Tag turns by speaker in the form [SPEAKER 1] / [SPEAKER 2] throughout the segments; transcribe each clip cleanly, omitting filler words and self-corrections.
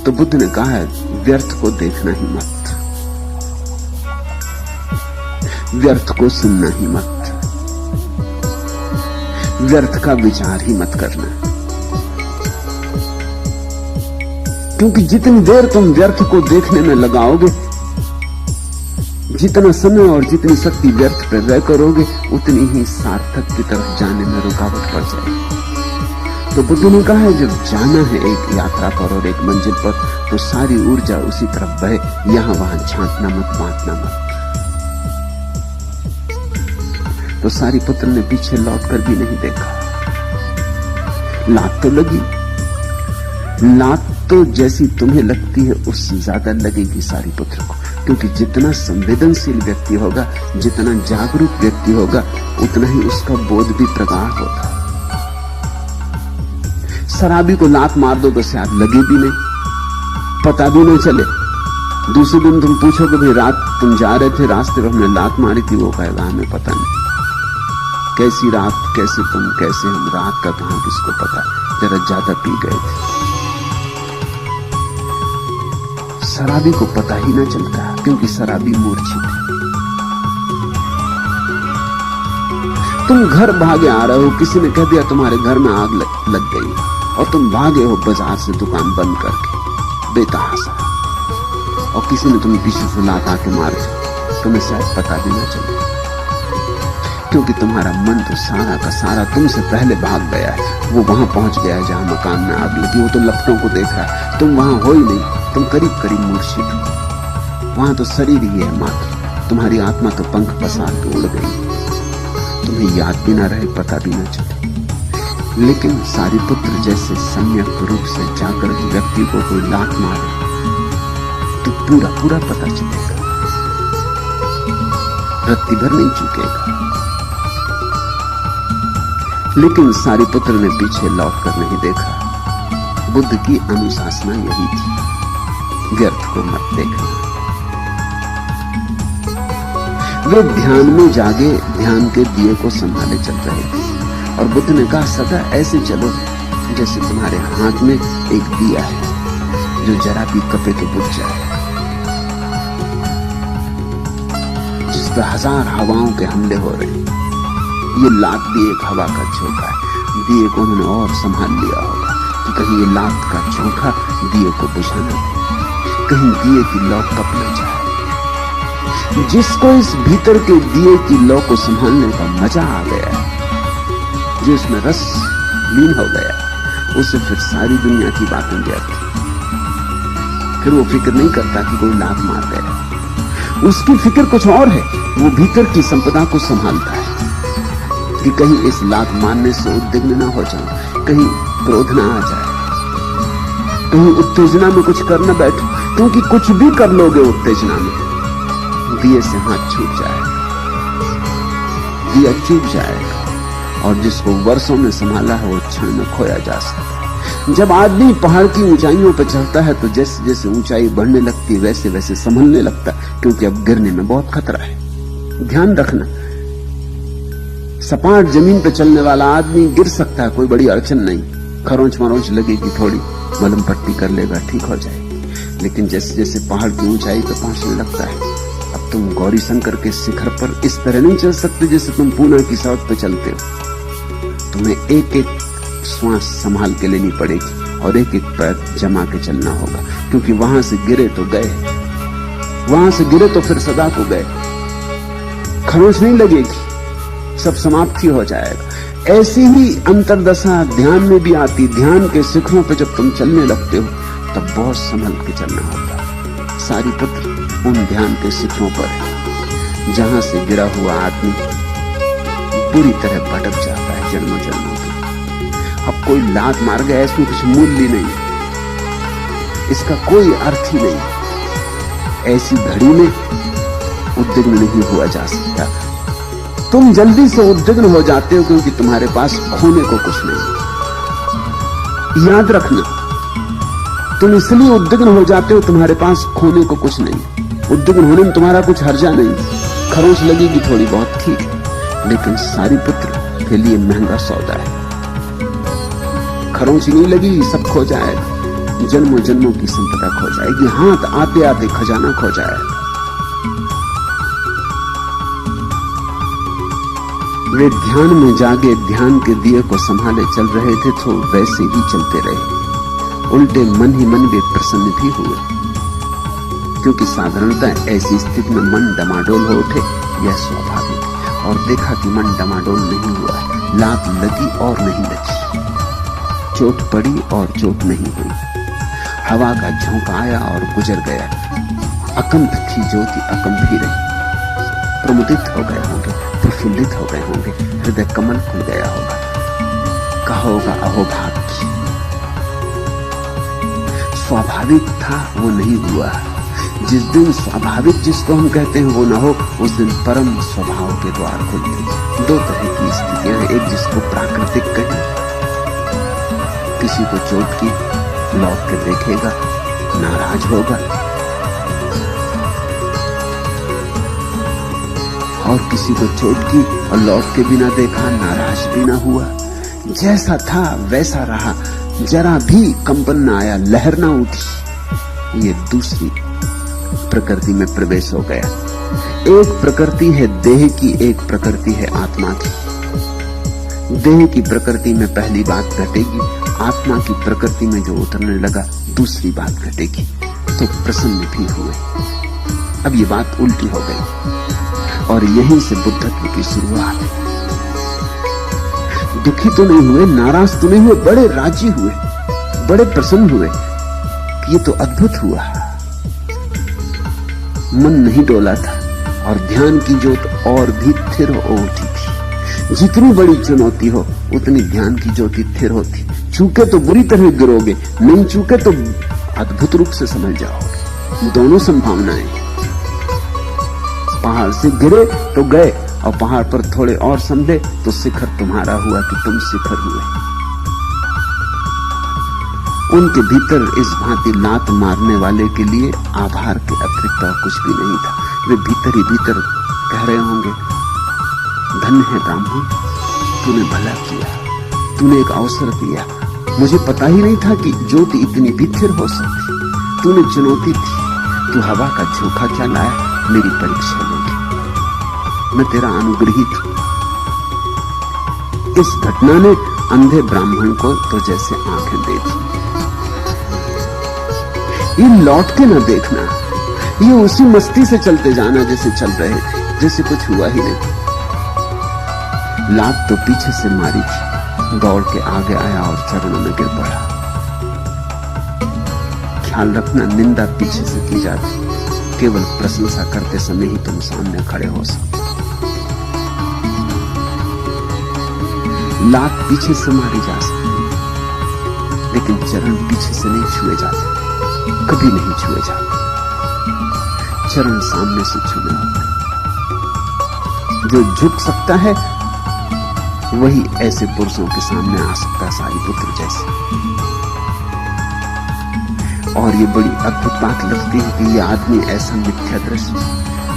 [SPEAKER 1] तो बुद्ध ने कहा है व्यर्थ को देखना ही मत, व्यर्थ को सुनना ही मत, व्यर्थ का विचार ही मत करना। क्योंकि जितनी देर तुम व्यर्थ को देखने में लगाओगे, जितना समय और जितनी शक्ति व्यर्थ पर व्यय करोगे, उतनी ही सार्थक की तरफ जाने में रुकावट पड़ जाएगी। तो बुद्ध ने कहा है जब जाना है एक यात्रा पर और एक मंजिल पर, तो सारी ऊर्जा उसी तरफ बहे, यहां वहां झांकना मत, बांटना मत। तो सारीपुत्र ने पीछे लौटकर भी नहीं देखा। लात तो लगी, लात तो जैसी तुम्हें लगती है उससे ज्यादा लगेगी सारीपुत्र को, क्योंकि जितना संवेदनशील व्यक्ति होगा, जितना जागरूक व्यक्ति होगा, उतना ही उसका बोध भी प्रगाढ़ होता है। शराबी को लात मार दो तो शायद लगे भी नहीं, पता भी नहीं चले। दूसरे दिन तुम पूछोगे भाई रात तुम जा रहे थे, रास्ते में हमने लात मारी थी, वो कहेगा हमें पता नहीं। कैसी रात, कैसे तुम, कैसे हम, रात का कहां किसको पता, जरा ज्यादा पी गए थे। शराबी को पता ही ना चलता, क्योंकि शराबी मूर्छित है। तुम घर भागे आ रहे हो, किसी ने कह दिया तुम्हारे घर में आग लग गई, और तुम भागे हो बाजार से दुकान बंद करके बेतहाशा, और किसी ने तुम्हें पीछे से लात आके मार दी, तुम्हें शायद पता भी ना चले, क्योंकि तुम्हारा मन तो सारा का सारा तुमसे पहले भाग गया है। वो वहां पहुंच गया है जहां मकान में आग लगी, वो तो लपटों को देख रहा है, तुम वहां हो ही नहीं, तुम करीब करीब मूर्छित हो। वहां तो शरीर ही है मात्र, तुम्हारी आत्मा तो पंख पसार के उड़ गई, तुम्हें याद भी ना रहे, पता भी ना चले। लेकिन सारीपुत्र जैसे सम्यक रूप से जागृत व्यक्ति को कोई लात मारे तो पूरा पूरा पता चलेगा, रत्ती भर नहीं चुकेगा। लेकिन सारीपुत्र ने पीछे लौटकर नहीं देखा। बुद्ध की अनुशासना यही थी, व्यर्थ को मत देखना। वे ध्यान में जागे, ध्यान के दिए को संभाले चल रहे थे, और बुद्ध ने कहा सदा ऐसे चलो जैसे तुम्हारे हाथ में एक दिया है जो जरा भी कपे तो बुझ जाए, जिस पर हजार हवाओं के हमले हो रहे हैं। ये लात भी एक हवा का झोंका है, दिए को उन्होंने और संभाल लिया होगा कि कहीं ये लात का झोंका दिए को बुझाना दे, कहीं दिए की लौ कप न जाए। जिसको इस भीतर के दिए की लौ को संभालने का मजा आ गया है, जो इसमें रस लीन हो गया, उसे फिर सारी दुनिया की बातें व्यर्थ, फिर वो फिक्र नहीं करता कि कोई लात मार गया। उसकी फिक्र कुछ और है, वो भीतर की संपदा को संभालता है कि कहीं इस लात मारने से उद्विग्न ना हो जाऊं, कहीं क्रोध ना आ जाए, कहीं उत्तेजना में कुछ कर न बैठो, क्योंकि कुछ भी कर लोगे उत्तेजना में, दिए से हाथ छूट जाएगा, दिया चूक जाएगा, और जिसको वर्षों में संभाला है वो क्षण में खोया जा सकता है। जब आदमी पहाड़ की ऊंचाइयों पर चढ़ता है तो जैसे जैसे ऊंचाई बढ़ने लगती है वैसे वैसे संभलने लगता है, क्योंकि अब गिरने में बहुत खतरा है। ध्यान रखना, सपाट जमीन पर चलने वाला आदमी गिर सकता है, कोई बड़ी अड़चन नहीं, खरोंच मरोंच लगेगी, थोड़ी मलम पट्टी कर लेगा, ठीक हो जाएगी। लेकिन जैसे जैसे पहाड़ की ऊंचाई पर पहुंचने लगता है, अब तुम गौरी शंकर के शिखर पर इस तरह नहीं चल सकते जैसे तुम पूना की सड़क पर चलते हो। तुम्हें एक एक श्वास संभाल के लेनी पड़ेगी और एक एक पैर जमा के चलना होगा, क्योंकि वहां से गिरे तो गए, वहां से गिरे तो फिर सदा को गए, खरोंच नहीं लगेगी, सब समाप्ति हो जाएगा। ऐसी ही अंतरदशा ध्यान में भी आती। ध्यान के शिखरों पे जब तुम चलने लगते हो तब बहुत संभल के चलना होता। सारीपुत्र उन ध्यान के शिखरों पर है जहां से गिरा हुआ आदमी पूरी तरह भटक जाता है जन्मों जन्मों के। अब कोई लात मार गया, इसमें कुछ मूल्य नहीं, इसका कोई अर्थ ही नहीं। ऐसी घड़ी में उद्विग्न नहीं हुआ जा सकता। तुम जल्दी से उद्विग्न हो जाते हो क्योंकि तुम्हारे पास खोने को कुछ नहीं। याद रखना, तुम इसलिए उद्विग्न हो जाते हो, तुम्हारे पास खोने को कुछ नहीं। उद्विग्न होने में तुम्हारा कुछ हर्जा नहीं, खरोंच लगेगी थोड़ी बहुत, ठीक है, लेकिन सारीपुत्र के लिए महंगा सौदा है। खरोंच नहीं लगी, सब खो जाएगा। जन्मों जन्मों की संपदा खो जाएगी, हाथ आते आते खजाना खो जाएगा। वे ध्यान में जागे, ध्यान के दिए को संभाले चल रहे थे तो वैसे ही चलते रहे। उल्टे मन ही मन वे प्रसन्न भी हुए, क्योंकि साधारणतः ऐसी स्थिति में मन डमाडोल हो उठे, यह स्वाभाविक। और देखा कि मन डमाडोल नहीं हुआ, लात लगी और नहीं लगी, चोट पड़ी और चोट नहीं हुई। हवा का झोंका आया और गुजर गया। अकंप थी ज्योति, अकंप ही रही। प्रमुदित हो गए होंगे, प्रफुल्लित हो गए होंगे, हृदय कमल खुल गया होगा। कहोगा अहोभाग्य। स्वाभाविक था वो नहीं हुआ। जिस दिन स्वाभाविक जिसको हम कहते हैं वो ना हो, उस दिन परम स्वभाव के द्वार खुलते। दो तरह की स्थितियां हैं, एक जिसको प्राकृतिक कहें, किसी को चोट की, लौट के देखेगा, नाराज होगा, और किसी को चोट की और लौट के बिना देखा, नाराज भी ना हुआ, जैसा था वैसा रहा, जरा भी कंपन ना आया, लहर ना उठी। ये दूसरी प्रकृति में प्रवेश हो गया। एक प्रकृति है देह की, एक प्रकृति है आत्मा की। देह की प्रकृति में पहली बात घटेगी, आत्मा की प्रकृति में जो उतरने लगा दूसरी बात घटेगी। तो प्रसन्न भी हुए। अब ये बात उल्टी हो गई और यहीं से बुद्धत्व की शुरुआत। दुखी तो नहीं हुए, नाराज तो नहीं हुए, बड़े राजी हुए, बड़े प्रसन्न हुए। ये तो अद्भुत हुआ। मन नहीं डोला था और ध्यान की ज्योत और भी स्थिर हो उठी थी। जितनी बड़ी चुनौती हो उतनी ध्यान की ज्योति स्थिर होती। चूके तो बुरी तरह गिरोगे, नहीं चूके तो अद्भुत रूप से समझ जाओगे। दोनों संभावनाएं। पहाड़ से गिरे तो गए और पहाड़ पर थोड़े और संभले तो शिखर तुम्हारा हुआ कि तुम शिखर हुए। उनके भीतर इस भांति लात मारने वाले के लिए आभार के अतिरिक्त और कुछ भी नहीं था। वे भीतर ही भीतर कह रहे होंगे, धन्य है ब्राह्मण, तूने भला किया, तूने एक अवसर दिया। मुझे पता ही नहीं था कि ज्योति इतनी भी स्थिर हो सकती। तूने चुनौती दी, तू हवा का झोंका क्या लाया, मेरी परीक्षा लेगी। मैं तेरा अनुग्रहित हूं। इस घटना ने अंधे ब्राह्मण को तो जैसे आंखें दे दी। ये लौट के न देखना, ये उसी मस्ती से चलते जाना जैसे चल रहे थे, जैसे कुछ हुआ ही नहीं। लात तो पीछे से मारी थी, दौड़ के आगे आया और चरणों में गिर पड़ा। ख्याल रखना, निंदा पीछे से की जाती, केवल प्रशंसा करते समय ही तुम सामने खड़े हो सकते। लात पीछे से मारी जा सकती, लेकिन चरण पीछे से नहीं छुए जाते, कभी नहीं छुए जाते। चरण सामने से छूने होते। जो झुक सकता है वही ऐसे पुरुषों के सामने आ सकता, सारिपुत्र जैसे। और ये बड़ी अद्भुत बात लगती है कि ये आदमी ऐसा मिथ्या दृष्टि,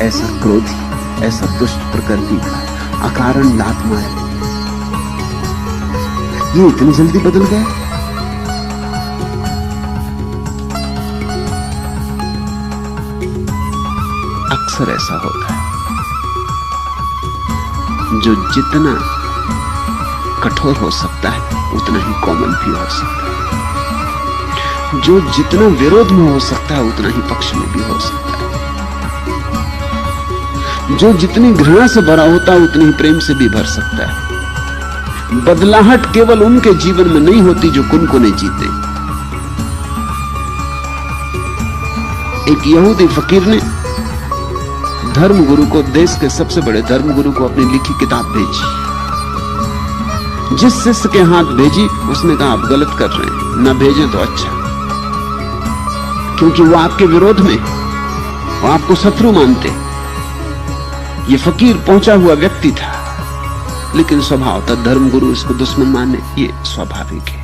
[SPEAKER 1] ऐसा क्रोधी, ऐसा दुष्ट प्रकृति का, अकारण लात मारे, ये इतनी जल्दी बदल गया। अक्सर ऐसा होता है, जो जितना कठोर हो सकता है उतना ही कोमल भी हो सकता है। जो जितना विरोध में हो सकता है उतना ही पक्ष में भी हो सकता है। जो जितनी घृणा से भरा होता है उतनी ही प्रेम से भी भर सकता है। बदलाहट केवल उनके जीवन में नहीं होती जो कुनकुने जीते। एक यहूदी फकीर ने धर्मगुरु को, देश के सबसे बड़े धर्मगुरु को अपनी लिखी किताब भेजी। जिस शिष्य के हाथ भेजी उसने कहा आप गलत कर रहे हैं, ना भेजें तो अच्छा, क्योंकि वो आपके विरोध में, वो आपको शत्रु मानते। ये फकीर पहुंचा हुआ व्यक्ति था, लेकिन स्वभाव था धर्मगुरु इसको दुश्मन माने, ये स्वाभाविक है।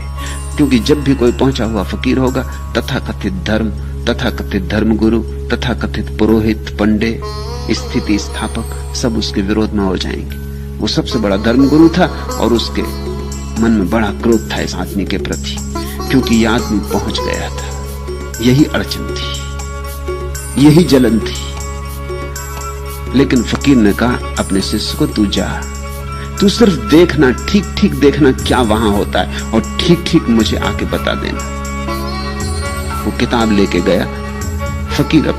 [SPEAKER 1] क्योंकि जब भी कोई पहुंचा हुआ फकीर होगा, तथाकथित धर्म, तथाकथित धर्मगुरु, तथाकथित पुरोहित, पंडे, स्थिति स्थापक सब उसके विरोध में हो जाएंगे। वो सबसे बड़ा धर्मगुरु था और उसके मन में बड़ा क्रोध था इस आदमी के प्रति, क्योंकि ये आदमी पहुंच गया था। यही अड़चन थी, यही जलन थी। लेकिन फकीर ने कहा अपने शिष्य को, तू जा, तू सिर्फ देखना, ठीक ठीक देखना क्या वहां होता है, और ठीक ठीक मुझे आके बता देना। वो किताब लेके गया। फकीर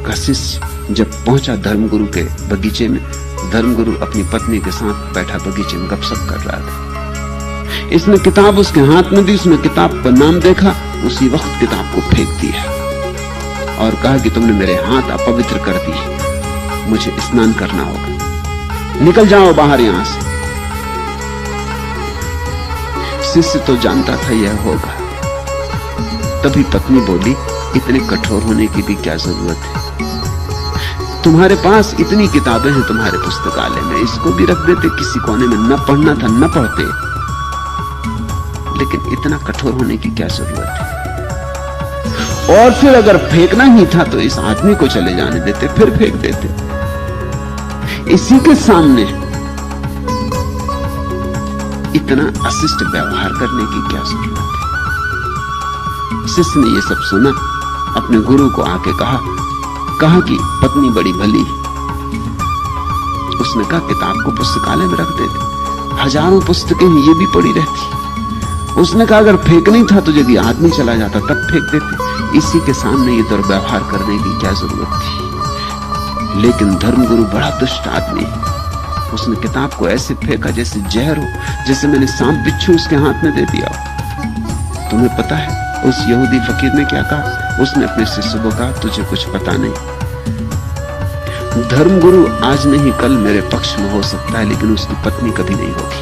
[SPEAKER 1] का शिष्य जब पहुंचा धर्मगुरु के बगीचे में, धर्मगुरु अपनी पत्नी के साथ बैठा बगीचे में गपशप कर रहा था। इसने किताब उसके हाथ में दी, उसने किताब का नाम देखा, उसी वक्त किताब को फेंक दिया और कहा कि तुमने मेरे हाथ अपवित्र कर दिए, मुझे स्नान करना होगा, निकल जाओ बाहर यहां से। शिष्य तो जानता था यह होगा। तभी पत्नी बोली, इतने कठोर होने की भी क्या जरूरत है? तुम्हारे पास इतनी किताबें हैं तुम्हारे पुस्तकालय में, इसको भी रख देते किसी कोने में, न पढ़ना था न पढ़ते, लेकिन इतना कठोर होने की क्या जरूरत है? और फिर अगर फेंकना ही था तो इस आदमी को चले जाने देते, फिर फेंक देते। इसी के सामने इतना अशिष्ट व्यवहार करने की क्या जरूरत है? शिष्य ने यह सब सुना, अपने गुरु को आके कहा कि पत्नी बड़ी भली। उसने कहा किताब को पुस्तकालय में रख देते, हजारों पुस्तकें ये भी पड़ी रहती। उसने कहा अगर फेंकनी था तो यदि आदमी चला जाता तब फेंक देते, इसी के सामने ये दुर्व्यवहार करने की क्या जरूरत थी? लेकिन धर्मगुरु बड़ा दुष्ट आदमी है। उसने किताब को ऐसे फेंका जैसे जहर हो, जैसे मैंने सांप बिच्छू उसके हाथ में दे दिया। तुम्हें पता है उस यहूदी फकीर ने क्या कहा? उसने अपने शिष्य को कहा, तुझे कुछ पता नहीं, धर्मगुरु आज नहीं कल मेरे पक्ष में हो सकता है, लेकिन उसकी पत्नी कभी नहीं होगी।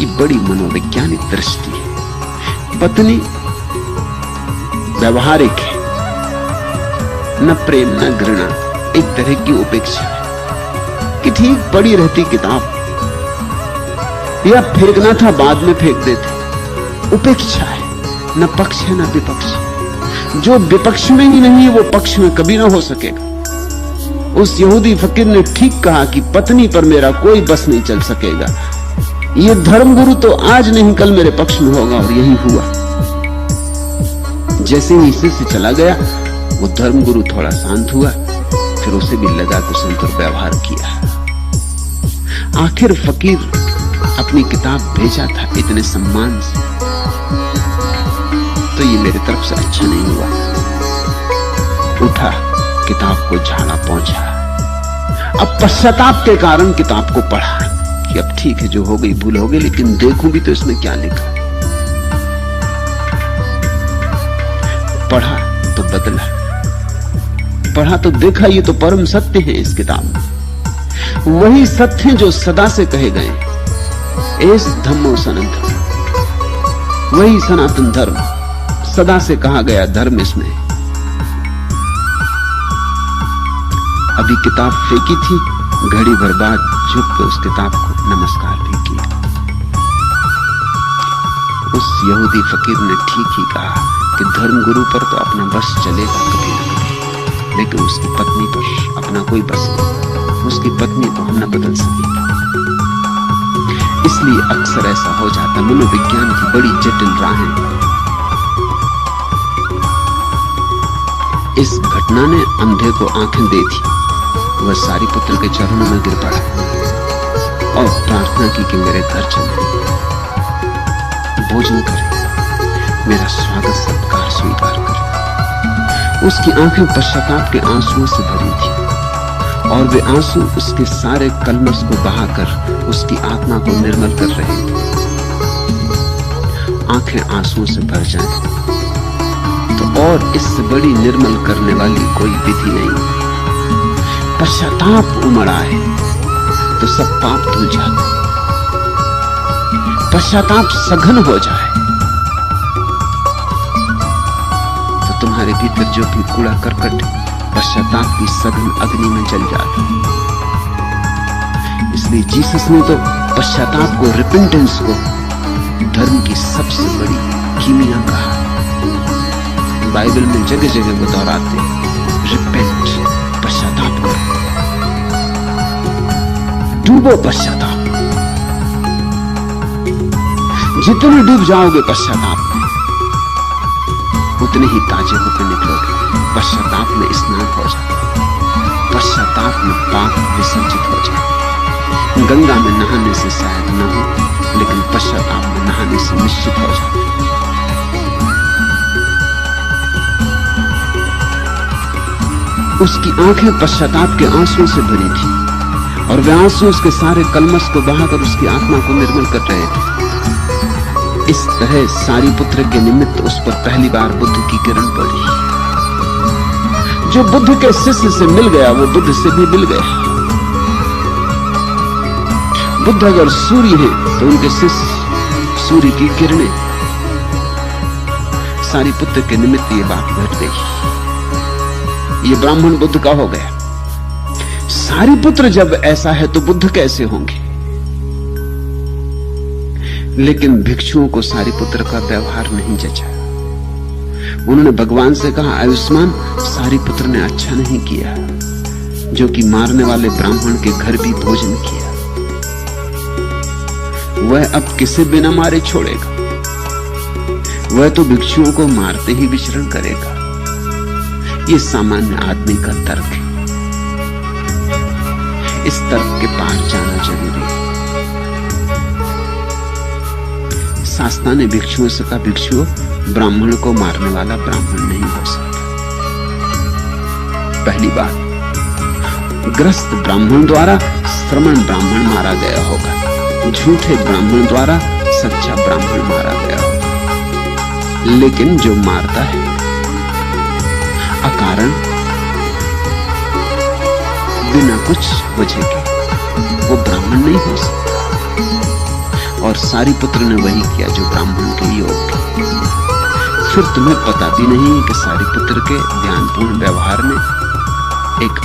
[SPEAKER 1] ये बड़ी मनोवैज्ञानिक दृष्टि है। पत्नी व्यवहारिक है, न प्रेम न घृणा, एक तरह की उपेक्षा है कि ठीक पड़ी रहती किताब, या फेंकना था बाद में फेंक देते। उपेक्षा है, न पक्ष है न विपक्ष। जो विपक्ष में ही नहीं वो पक्ष में कभी ना हो सकेगा। उस यहूदी फकीर ने ठीक कहा कि पत्नी पर मेरा कोई बस नहीं चल सकेगा। ये धर्मगुरु तो आज नहीं कल मेरे पक्ष में होगा, और यही हुआ। जैसे ही शिष्य चला गया, वो धर्मगुरु थोड़ा शांत हुआ, फिर उसे भी लगा कि उसने दुर्व्यवहार किया। आखिर फकीर अपनी किताब भेजा था इतने सम्मान से, तो ये मेरी तरफ से अच्छा नहीं हुआ। उठा, किताब को झाड़ा पहुंचा। अब पश्चाताप के कारण किताब को पढ़ा कि अब ठीक है, जो हो गई भूल हो गई, लेकिन देखूं भी तो इसमें क्या लिखा। पढ़ा तो बदला, पढ़ा तो देखा ये तो परम सत्य है इस किताब में। वही सत्य जो सदा से कहे गए, एस धम्मो सनातन, वही सनातन धर्म, सदा से कहा गया धर्म इसमें। अभी किताब फेंकी थी, घड़ी भर बाद झुक के उस किताब को नमस्कार भी किया। उस यहूदी फकीर ने ठीक ही कहा कि धर्मगुरु पर तो अपना बस चलेगा कभी न कभी, लेकिन उसकी पत्नी पर अपना कोई बस नहीं। उसकी पत्नी को हम न बदल सकेगा। इसलिए अक्सर ऐसा हो जाता। मनोविज्ञान की बड़ी जटिल राहें। इस घटना ने अंधे को आंखें दे दी। वह सारीपुत्र के चरणों में गिर पड़ा और प्रार्थना की कि मेरे घर चले, भोजन करे, मेरा स्वागत सत्कार स्वीकार करे। उसकी आंखें पश्चाताप के आंसुओं से भरी थी, और वे आंसू उसके सारे कलमश को बहाकर उसकी आत्मा को निर्मल कर रहे थे। आंखें आंसुओं से भर जाएं तो और इससे बड़ी निर्मल करने वाली कोई विधि नहीं। पश्चाताप उमड़ आए तो सब पाप धुल जाते। पश्चाताप सघन हो जाए तो तुम्हारे भीतर जो भी कूड़ा करकट पश्चाताप की सघन अग्नि में जल जाता। इसलिए जीसस ने तो पश्चाताप को, रिपेंटेंस को धर्म की सबसे बड़ी कीमिया कहा। बाइबल में जगह जगह वो दोहराते, रिपेंट, पश्चाताप करो, डूबो पश्चाताप। जितने डूब जाओगे पश्चाताप में, उतने ही ताजे होकर निकलोगे। पश्चाताप में स्नान हो जाए, पश्चाताप में पाप विसर्जित हो जाए। गंगा में नहाने से शायद न हो, लेकिन पश्चाताप में नहाने से निश्चित हो जाए। उसकी आंखें पश्चाताप के आंसुओं से भरी थी, और वे आंसू उसके सारे कलमश को बहाकर उसकी आत्मा को निर्मल कर रहे थे। इस तरह सारिपुत्र के निमित्त उस पर पहली बार बुद्ध की किरण पड़ी। जो बुद्ध के शिष्य से मिल गया वो बुद्ध से भी मिल गया। बुद्ध अगर सूर्य है तो उनके शिष्य सूर्य की किरणें। सारिपुत्र के निमित्त ये बात घट गई। ये ब्राह्मण बुद्ध का हो गया। सारिपुत्र जब ऐसा है तो बुद्ध कैसे होंगे? लेकिन भिक्षुओं को सारिपुत्र का व्यवहार नहीं जचा। उन्होंने भगवान से कहा, आयुष्मान, सारिपुत्र ने अच्छा नहीं किया जो कि मारने वाले ब्राह्मण के घर भी भोजन किया। वह अब किसे बिना मारे छोड़ेगा? वह तो भिक्षुओं को मारते ही विचरण करेगा। यह सामान्य आदमी का तर्क है। इस तर्क के पार जाना जरूरी है। शास्त्रा ने भिक्षुओं से कहा, भिक्षुओं, ब्राह्मण को मारने वाला ब्राह्मण नहीं हो सकता। पहली बात, ग्रस्त ब्राह्मण द्वारा श्रमण ब्राह्मण मारा गया होगा, झूठे ब्राह्मण द्वारा सच्चा ब्राह्मण मारा गया होगा। लेकिन जो मारता है अकारण बिना कुछ वजह के, वो ब्राह्मण नहीं हो सकता। और सारिपुत्र ने वही किया जो ब्राह्मण के योग्य। फिर तुम्हें पता भी नहीं कि सारिपुत्र के ध्यानपूर्ण व्यवहार में एक